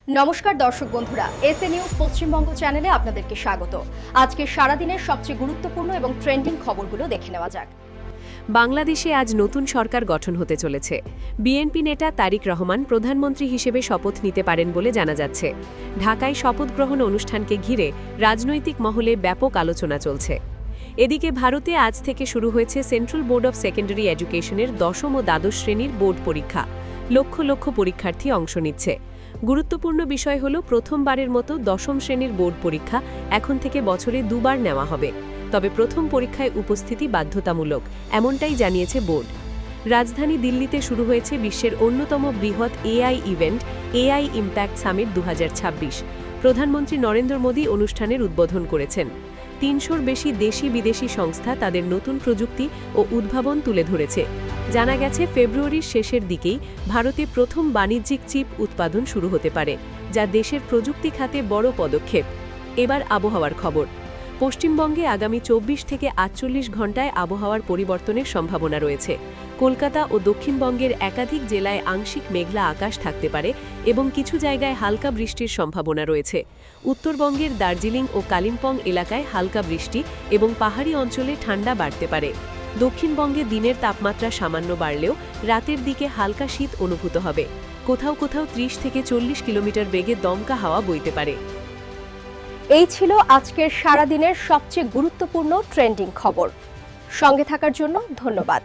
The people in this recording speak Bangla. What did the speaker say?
নমস্কার দর্শক বন্ধুরা, এসএ নিউজ পশ্চিমবঙ্গ চ্যানেলে আপনাদেরকে স্বাগত। আজকে সারাদিনের সবচেয়ে গুরুত্বপূর্ণ এবং ট্রেন্ডিং খবরগুলো দেখে নেওয়া যাক। বাংলাদেশে আজ নতুন সরকার গঠন হতে চলেছে। বিএনপি নেতা তারিক রহমান প্রধানমন্ত্রী হিসেবে শপথ নিতে পারেন বলে জানা যাচ্ছে। ঢাকায় শপথ গ্রহণ অনুষ্ঠানকে ঘিরে রাজনৈতিক মহলে ব্যাপক আলোচনা চলছে। এদিকে ভারতে আজ থেকে শুরু হয়েছে সেন্ট্রাল বোর্ড অব সেকেন্ডারি এডুকেশনের দশম ও দ্বাদশ শ্রেণীর বোর্ড পরীক্ষা। লক্ষ লক্ষ পরীক্ষার্থী অংশ নিচ্ছে। গুরুত্বপূর্ণ বিষয় হল প্রথমবারের মতো দশম শ্রেণীর বোর্ড পরীক্ষা এখন থেকে বছরে দুবার নেওয়া হবে। তবে প্রথম পরীক্ষায় উপস্থিতি বাধ্যতামূলক, এমনটাই জানিয়েছে বোর্ড। রাজধানী দিল্লিতে শুরু হয়েছে বিশ্বের অন্যতম বৃহৎ AI event AI impact summit 2026। প্রধানমন্ত্রী নরেন্দ্র মোদী অনুষ্ঠানের উদ্বোধন করেছেন। ৩০০-র বেশি দেশি বিদেশি সংস্থা তাদের নতুন প্রযুক্তি ও উদ্ভাবন তুলে ধরেছে। জানা গেছে ফেব্রুয়ারির শেষের দিকেই ভারতে প্রথম বাণিজ্যিক চিপ উৎপাদন শুরু হতে পারে, যা দেশের প্রযুক্তি খাতে বড় পদক্ষেপ। এবার আবহাওয়ার খবর। পশ্চিমবঙ্গে আগামী ২৪ থেকে ৪৮ ঘণ্টায় আবহাওয়ার পরিবর্তনের সম্ভাবনা রয়েছে। কলকাতা ও দক্ষিণবঙ্গের একাধিক জেলায় আংশিক মেঘলা আকাশ থাকতে পারে এবং কিছু জায়গায় হালকা বৃষ্টির সম্ভাবনা রয়েছে। উত্তরবঙ্গের দার্জিলিং ও কালিম্পং এলাকায় হালকা বৃষ্টি এবং পাহাড়ি অঞ্চলে ঠান্ডা বাড়তে পারে। দক্ষিণবঙ্গে দিনের তাপমাত্রা সামান্য বাড়লেও রাতের দিকে হালকা শীত অনুভূত হবে। কোথাও কোথাও ৩০ থেকে ৪০ কিলোমিটার বেগে দমকা হাওয়া বইতে পারে। এই ছিল আজকের সারাদিনের সবচেয়ে গুরুত্বপূর্ণ ট্রেন্ডিং খবর। সঙ্গে থাকার জন্য ধন্যবাদ।